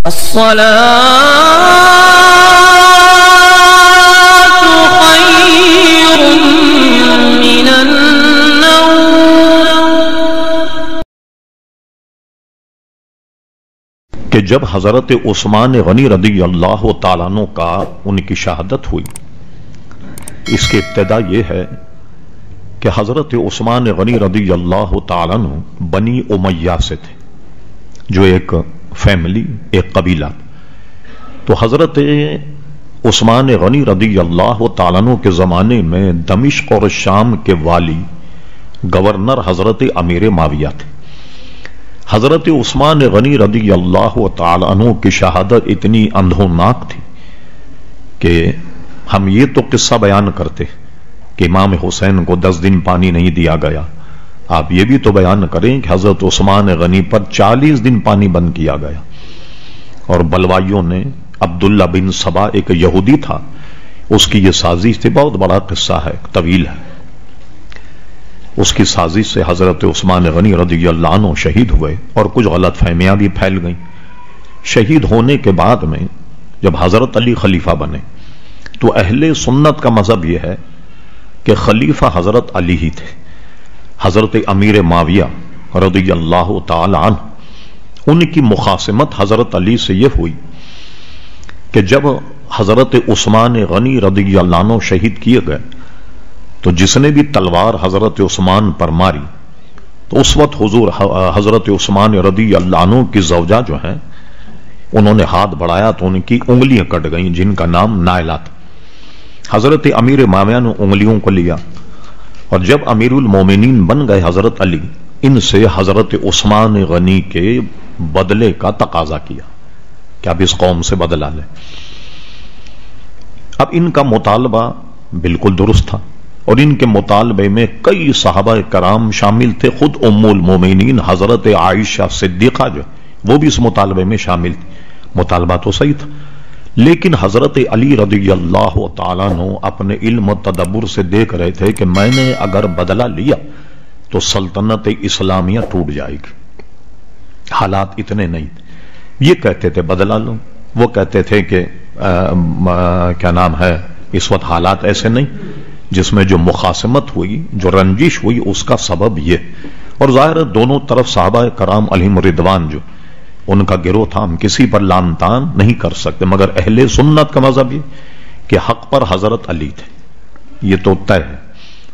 الصلاة خير من النوم. کہ جب حضرت عثمان غنی رضی اللہ تعالیٰ عنہ کا ان کی شہادت ہوئی، اس کی ابتدا یہ ہے کہ حضرت عثمان غنی رضی اللہ تعالیٰ عنہ بنی امیہ سے تھے، جو ایک فیملی، ایک قبیلہ. تو حضرت عثمان غنی رضی اللہ تعالیٰ عنہ کے زمانے میں دمشق اور شام کے والی گورنر حضرت امیر معاویہ تھے. حضرت عثمان غنی رضی اللہ تعالیٰ عنہ کی شہادت اتنی اندھوناک تھی کہ ہم یہ تو قصہ بیان کرتے کہ امام حسین کو 10 دن پانی نہیں دیا گیا، آپ یہ بھی تو بیان کریں کہ حضرت عثمان غنی پر 40 دن پانی بند کیا گیا. اور بلوائیوں نے، عبداللہ بن سبا ایک یہودی تھا، اس کی یہ سازش تھی. بہت بڑا قصہ ہے، طویل ہے. اس کی سازش سے حضرت عثمان غنی رضی اللہ عنہ شہید ہوئے اور کچھ غلط فہمیاں بھی پھیل گئیں. شہید ہونے کے بعد میں جب حضرت علی خلیفہ بنے تو اہل سنت کا مذہب یہ ہے کہ خلیفہ حضرت علی ہی تھے. حضرت امیر معاویہ رضی اللہ تعالی عنہ، ان کی مخاصمت حضرت علی سے یہ ہوئی کہ جب حضرت عثمان غنی رضی اللہ عنہ شہید کیے گئے تو جس نے بھی تلوار حضرت عثمان پر ماری تو اس وقت حضور حضرت عثمان رضی اللہ عنہ کی زوجہ جو ہیں انہوں نے ہاتھ بڑھایا تو ان کی انگلیاں کٹ گئیں، جن کا نام نائلہ تھا. حضرت امیر معاویہ نے انگلیوں کو لیا اور جب امیر المومنین بن گئے حضرت علی، ان سے حضرت عثمان غنی کے بدلے کا تقاضا کیا کہ اب اس قوم سے بدلہ لیں. اب ان کا مطالبہ بالکل درست تھا اور ان کے مطالبے میں کئی صحابہ کرام شامل تھے. خود ام المومنین حضرت عائشہ صدیقہ جو وہ بھی اس مطالبے میں شامل تھی. مطالبہ تو صحیح تھا، لیکن حضرت علی رضی اللہ تعالیٰ عنہ اپنے علم و تدبر سے دیکھ رہے تھے کہ میں نے اگر بدلہ لیا تو سلطنت اسلامیہ ٹوٹ جائے گی. حالات اتنے نہیں تھے. یہ کہتے تھے بدلہ لو، وہ کہتے تھے کہ کیا نام ہے، اس وقت حالات ایسے نہیں. جس میں جو مخاصمت ہوئی، جو رنجش ہوئی، اس کا سبب یہ. اور ظاہر دونوں طرف صحابہ کرام علیہم رضوان جو ان کا گروہ تھا، ہم کسی پر لان تان نہیں کر سکتے، مگر اہل سنت کا مذہب یہ کہ حق پر حضرت علی تھے، یہ تو طے ہے.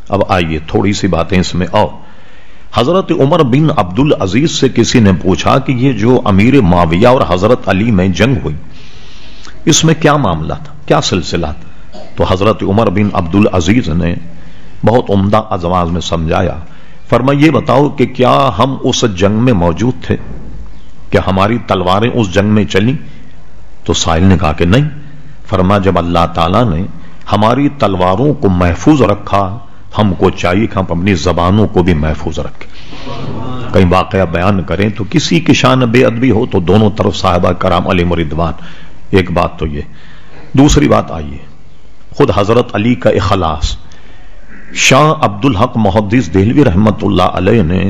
اب آئیے تھوڑی سی باتیں اس میں. اور حضرت عمر بن عبدالعزیز سے کسی نے پوچھا کہ یہ جو امیر معاویہ اور حضرت علی میں جنگ ہوئی، اس میں کیا معاملہ تھا، کیا سلسلہ تھا؟ تو حضرت عمر بن عبدالعزیز نے بہت عمدہ الفاظ میں سمجھایا. فرمایا یہ بتاؤ کہ کیا ہم اس جنگ میں موجود تھے، کہ ہماری تلواریں اس جنگ میں چلیں؟ تو سائل نے کہا کہ نہیں. فرمایا جب اللہ تعالیٰ نے ہماری تلواروں کو محفوظ رکھا، ہم کو چاہیے کہ ہم اپنی زبانوں کو بھی محفوظ رکھیں. کئی واقعہ بیان کریں تو کسی کی شان بے ادبی ہو تو دونوں طرف صحابہ کرام علیہم رضوان. ایک بات تو یہ. دوسری بات آئیے، خود حضرت علی کا اخلاص. شاہ عبدالحق محدث دہلوی رحمت اللہ علیہ نے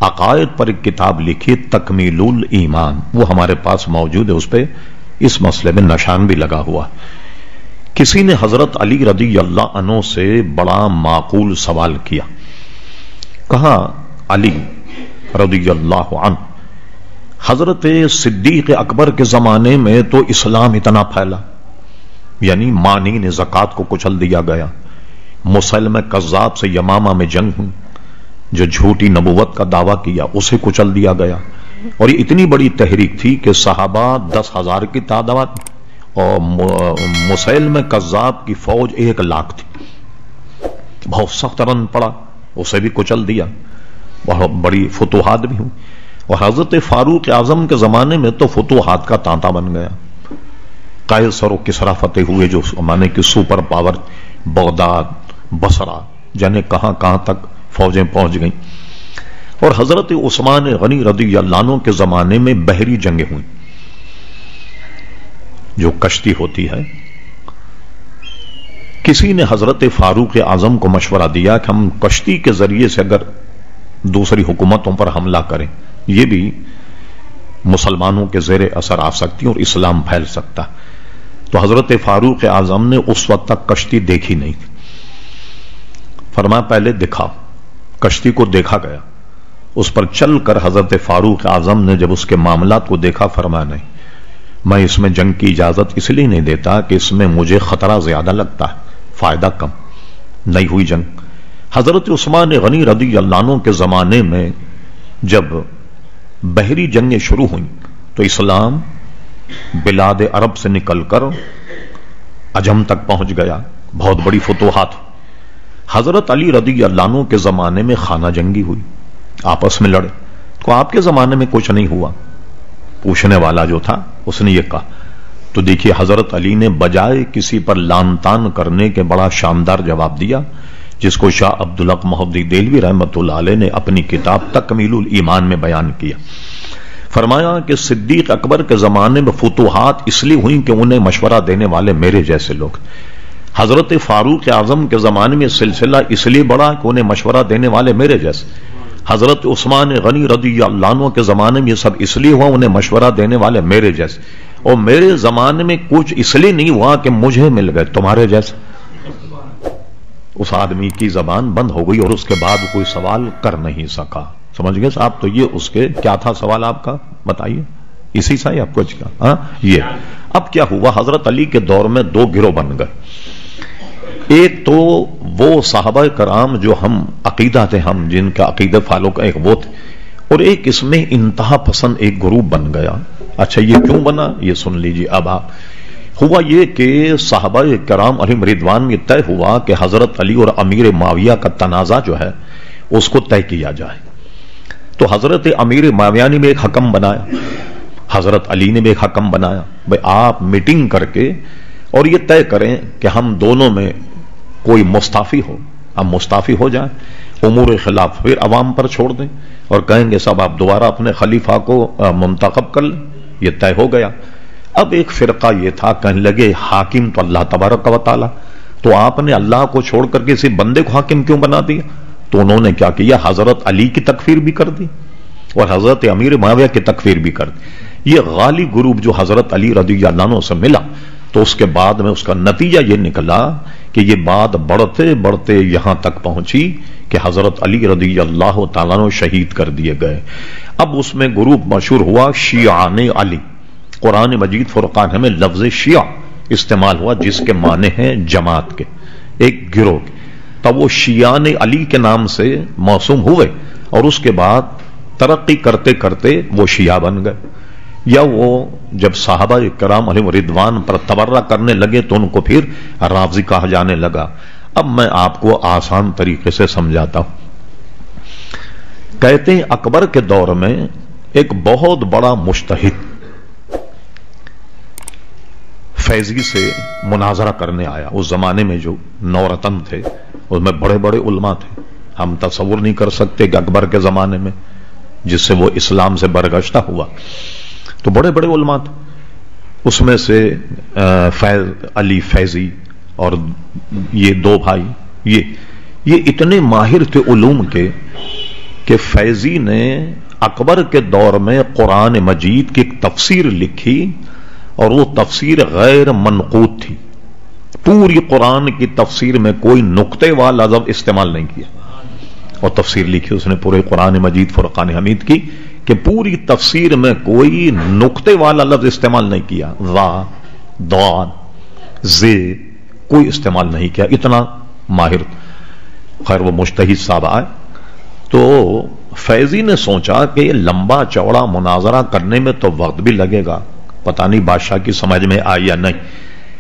عقائد پر ایک کتاب لکھی، تکمیل الایمان، وہ ہمارے پاس موجود ہے. اس پہ اس مسئلے میں نشان بھی لگا ہوا. کسی نے حضرت علی رضی اللہ عنہ سے بڑا معقول سوال کیا. کہا علی رضی اللہ عنہ، حضرت صدیق اکبر کے زمانے میں تو اسلام اتنا پھیلا، یعنی مانعین زکوٰۃ کو کچل دیا گیا، مسلمہ کذاب سے یمامہ میں جنگ ہوئی، جو جھوٹی نبوت کا دعویٰ کیا اسے کچل دیا گیا. اور یہ اتنی بڑی تحریک تھی کہ صحابہ 10,000 کی تعداد اور مسلمہ کذاب کی فوج 1,00,000 تھی. بہت سخت رن پڑا، اسے بھی کچل دیا. بہت بڑی فتوحات بھی ہوئی. اور حضرت فاروق اعظم کے زمانے میں تو فتوحات کا تانتا بن گیا. قیصر و کسریٰ فتح ہوئے، جو زمانے کی سپر پاور، بغداد، بصرہ، جانے کہاں کہاں تک فوجیں پہنچ گئیں. اور حضرت عثمان غنی رضی اللہ عنہ کے زمانے میں بحری جنگیں ہوئیں، جو کشتی ہوتی ہے. کسی نے حضرت فاروق اعظم کو مشورہ دیا کہ ہم کشتی کے ذریعے سے اگر دوسری حکومتوں پر حملہ کریں، یہ بھی مسلمانوں کے زیر اثر آ سکتی اور اسلام پھیل سکتا. تو حضرت فاروق اعظم نے اس وقت تک کشتی دیکھی نہیں تھی. فرمایا پہلے دکھاؤ. کشتی کو دیکھا گیا. اس پر چل کر حضرت فاروق اعظم نے جب اس کے معاملات کو دیکھا فرمایا نہیں، میں اس میں جنگ کی اجازت اس لیے نہیں دیتا کہ اس میں مجھے خطرہ زیادہ لگتا ہے، فائدہ کم. نہیں ہوئی جنگ. حضرت عثمان غنی رضی اللہ عنہ کے زمانے میں جب بحری جنگیں شروع ہوئیں تو اسلام بلاد عرب سے نکل کر عجم تک پہنچ گیا. بہت بڑی فتوحات. حضرت علی رضی اللہ عنہ کے زمانے میں خانہ جنگی ہوئی، آپس میں لڑے. تو آپ کے زمانے میں کچھ نہیں ہوا؟ پوچھنے والا جو تھا اس نے یہ کہا. تو دیکھیے حضرت علی نے بجائے کسی پر لان تان کرنے کے بڑا شاندار جواب دیا، جس کو شاہ عبدالحق محدث دہلوی رحمۃ اللہ علیہ نے اپنی کتاب تکمیل الایمان میں بیان کیا. فرمایا کہ صدیق اکبر کے زمانے میں فتوحات اس لیے ہوئی کہ انہیں مشورہ دینے والے میرے جیسے لوگ. حضرت فاروق اعظم کے زمانے میں سلسلہ اس لیے بڑا کہ انہیں مشورہ دینے والے میرے جیسے. حضرت عثمان غنی رضی اللہ عنہ کے زمانے میں یہ سب اس لیے ہوا انہیں مشورہ دینے والے میرے جیسے. اور میرے زمانے میں کچھ اس لیے نہیں ہوا کہ مجھے مل گئے تمہارے جیسے. اس آدمی کی زبان بند ہو گئی اور اس کے بعد کوئی سوال کر نہیں سکا. سمجھ گئے صاحب؟ تو یہ اس کے کیا تھا سوال آپ کا؟ بتائیے. اسی سے آپ کچھ کا. ہاں یہ اب کیا ہوا؟ حضرت علی کے دور میں دو گروہ بن گئے. ایک تو وہ صحابہ کرام جو ہم عقیدہ تھے، ہم جن کا عقیدہ فالو کا ایک وہ تھے، اور ایک اس میں انتہا پسند ایک گروپ بن گیا. اچھا یہ کیوں بنا یہ سن لیجیے. اب آپ ہوا یہ کہ صحابہ کرام علیہم رضوان میں طے ہوا کہ حضرت علی اور امیر معاویہ کا تنازع جو ہے اس کو طے کیا جائے. تو حضرت امیر معاویہ نے بھی ایک حکم بنایا، حضرت علی نے بھی ایک حکم بنایا. بھائی آپ میٹنگ کر کے اور یہ طے کریں کہ ہم دونوں میں کوئی مستعفی ہو، ہم مستعفی ہو جائیں، امور خلاف پھر عوام پر چھوڑ دیں اور کہیں گے سب آپ دوبارہ اپنے خلیفہ کو منتخب کر لیں. یہ طے ہو گیا. اب ایک فرقہ یہ تھا، کہنے لگے حاکم تو اللہ تبارک و تعالی، تو آپ نے اللہ کو چھوڑ کر کسی بندے کو حاکم کیوں بنا دیا؟ تو انہوں نے کیا کیا؟ حضرت علی کی تکفیر بھی کر دی اور حضرت امیر معاویہ کی تکفیر بھی کر دی. یہ غالی گروپ جو حضرت علی رضی اللہ عنہ سے ملا تو اس کے بعد میں اس کا نتیجہ یہ نکلا کہ یہ بات بڑھتے بڑھتے یہاں تک پہنچی کہ حضرت علی رضی اللہ تعالیٰ عنہ شہید کر دیے گئے. اب اس میں گروپ مشہور ہوا شیعان علی. قرآن مجید فرقان میں لفظ شیعہ استعمال ہوا جس کے معنی ہیں جماعت کے، ایک گروہ کے. تب وہ شیعان علی کے نام سے موسوم ہوئے اور اس کے بعد ترقی کرتے کرتے وہ شیعہ بن گئے. یا وہ جب صحابہ کرام علیہم رضوان پر تبرہ کرنے لگے تو ان کو پھر رافضی کہا جانے لگا. اب میں آپ کو آسان طریقے سے سمجھاتا ہوں. کہتے ہیں اکبر کے دور میں ایک بہت بڑا مجتہد فیضی سے مناظرہ کرنے آیا. اس زمانے میں جو نورتن تھے اس میں بڑے بڑے علماء تھے. ہم تصور نہیں کر سکتے کہ اکبر کے زمانے میں جس سے وہ اسلام سے برگشتہ ہوا تو بڑے بڑے علماء تھے. اس میں سے علی فیضی اور یہ دو بھائی یہ اتنے ماہر تھے علوم کے کہ فیضی نے اکبر کے دور میں قرآن مجید کی ایک تفسیر لکھی اور وہ تفسیر غیر منقوط تھی. پوری قرآن کی تفسیر میں کوئی نقطے والا لفظ استعمال نہیں کیا اور تفسیر لکھی اس نے پورے قرآن مجید فرقان حمید کی کہ پوری تفسیر میں کوئی نقطے والا لفظ استعمال نہیں کیا. وا ضاد زے کوئی استعمال نہیں کیا. اتنا ماہر. خیر وہ مجتہد صاحب آئے تو فیضی نے سوچا کہ یہ لمبا چوڑا مناظرہ کرنے میں تو وقت بھی لگے گا، پتہ نہیں بادشاہ کی سمجھ میں آئی یا نہیں.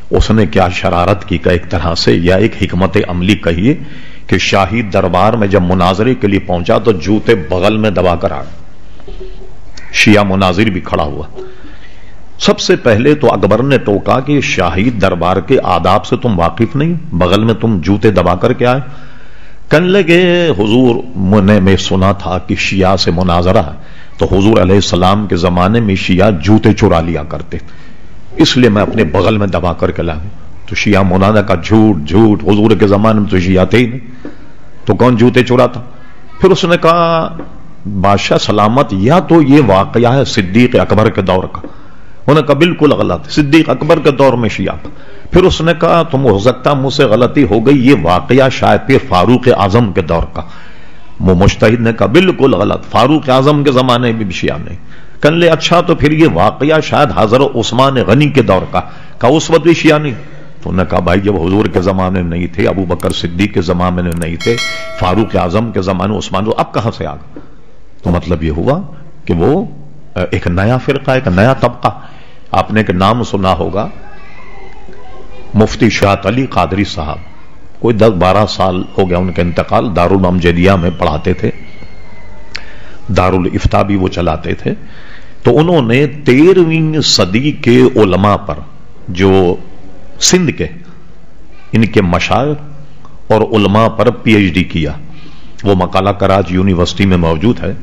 اس نے کیا شرارت کی کہ ایک طرح سے یا ایک حکمت عملی کہیے کہ شاہی دربار میں جب مناظرے کے لیے پہنچا تو جوتے بغل میں دبا کر آ. شیعہ مناظر بھی کھڑا ہوا. سب سے پہلے تو اکبر نے ٹوکا کہ شاہی دربار کے آداب سے تم واقف نہیں، بغل میں تم جوتے دبا کر کے آئے. کہنے لگے حضور نے میں سنا تھا کہ شیعہ سے مناظرہ ہے تو حضور علیہ السلام کے زمانے میں شیعہ جوتے چرا لیا کرتے اس لیے میں اپنے بغل میں دبا کر کے لاؤں. تو شیعہ مولانا کا جھوٹ جھوٹ، حضور کے زمانے میں تو شیعہ تھے ہی نہیں تو کون جوتے چراتا. پھر اس نے کہا بادشاہ سلامت، یا تو یہ واقعہ ہے صدیق اکبر کے دور کا. انہوں نے کہا بالکل غلط، صدیق اکبر کے دور میں شیعہ. پھر اس نے کہا تم ہو سکتا مجھ سے غلطی ہو گئی، یہ واقعہ شاید پہ فاروق اعظم کے دور کا. وہ مجتہد نے کہا بالکل غلط، فاروق اعظم کے زمانے میں بھی شیعہ نہیں. کہنے لے اچھا تو پھر یہ واقعہ شاید حضرت عثمان غنی کے دور کا. کہا اس وقت بھی شیعہ نہیں. تو انہوں نے کہا بھائی جب حضور کے زمانے میں نہیں تھے، ابو بکر صدیق کے زمانے میں نہیں تھے، فاروق اعظم کے زمانے عثمان، تو اب کہاں سے آ گئے؟ تو مطلب یہ ہوا کہ وہ ایک نیا فرقہ، ایک نیا طبقہ. آپ نے ایک نام سنا ہوگا، مفتی شاعت علی قادری صاحب، کوئی 10-12 سال ہو گیا ان کا انتقال. دارالامجدیہ میں پڑھاتے تھے، دارالافتاء بھی وہ چلاتے تھے. تو انہوں نے 13ویں صدی کے علماء پر، جو سندھ کے ان کے مشائخ اور علماء پر پی ایچ ڈی کیا. وہ مقالہ کراچی یونیورسٹی میں موجود ہے،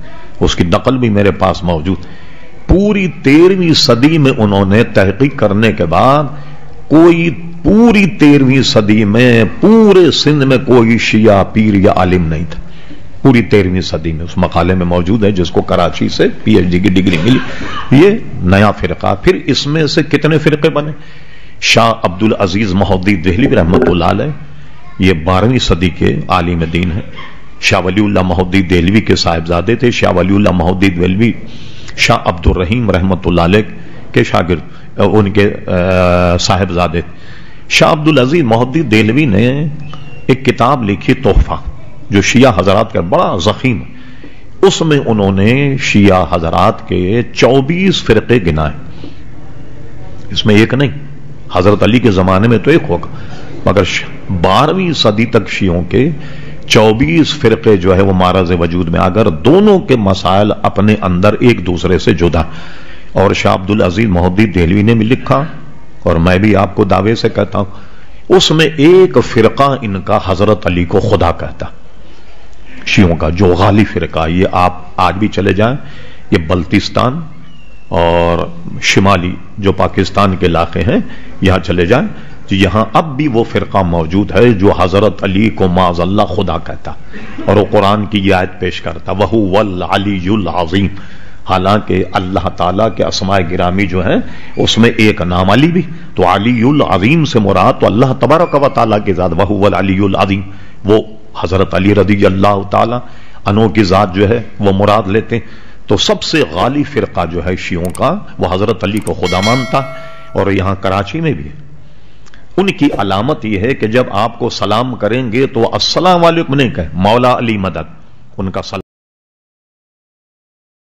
اس کی نقل بھی میرے پاس موجود. پوری 13ویں صدی میں انہوں نے تحقیق کرنے کے بعد کوئی پوری 13ویں صدی میں پورے سندھ میں کوئی شیعہ پیر یا عالم نہیں تھا. پوری 13ویں صدی میں اس مقالے میں موجود ہے، جس کو کراچی سے پی ایچ ڈی کی ڈگری ملی. یہ نیا فرقہ. پھر اس میں سے کتنے فرقے بنے؟ شاہ عبدالعزیز مہدی دہلوی رحمۃ اللہ علیہ، یہ 12ویں صدی کے عالم دین ہیں. شاہ ولی اللہ مہدی دہلوی کے صاحبزادے تھے. شاہ ولی اللہ مہدی دہلوی شاہ عبد الرحیم رحمۃ اللہ علیہ کے شاگرد، ان کے صاحبزادے. شاہ عبدالعزیز مہدی دہلوی نے ایک کتاب لکھی تحفہ، جو شیعہ حضرات کا بڑا ضخیم. اس میں انہوں نے شیعہ حضرات کے 24 فرقے گنائے. اس میں ایک نہیں، حضرت علی کے زمانے میں تو ایک ہوگا، مگر 12ویں صدی تک شیعوں کے 24 فرقے جو ہے وہ معرض وجود میں، اگر دونوں کے مسائل اپنے اندر ایک دوسرے سے جدا. اور شاہ عبدالعزیز مہدی دہلوی نے بھی لکھا، اور میں بھی آپ کو دعوے سے کہتا ہوں، اس میں ایک فرقہ ان کا حضرت علی کو خدا کہتا. شیعوں کا جو غالی فرقہ، یہ آپ آج بھی چلے جائیں، یہ بلتستان اور شمالی جو پاکستان کے علاقے ہیں، یہاں چلے جائیں، یہاں اب بھی وہ فرقہ موجود ہے جو حضرت علی کو معاذ اللہ خدا کہتا، اور وہ قرآن کی یہ آیت پیش کرتا وَهُوَ الْعَلِيُّ الْعَظِيمُ. حالانکہ اللہ تعالیٰ کے اسماء گرامی جو ہیں اس میں ایک نام علی بھی، تو علی العظیم سے مراد تو اللہ تبارک و تعالیٰ کی ذات وَهُوَ الْعَلِيُّ الْعَظِيمُ، وہ حضرت علی رضی اللہ تعالیٰ عنہ کی ذات جو ہے وہ مراد لیتے ہیں. تو سب سے غالی فرقہ جو ہے شیعوں کا، وہ حضرت علی کو خدا مانتا. اور یہاں کراچی میں بھی ان کی علامت یہ ہے کہ جب آپ کو سلام کریں گے تو السلام علیکم نہیں کہیں، مولا علی مدد، ان کا سلام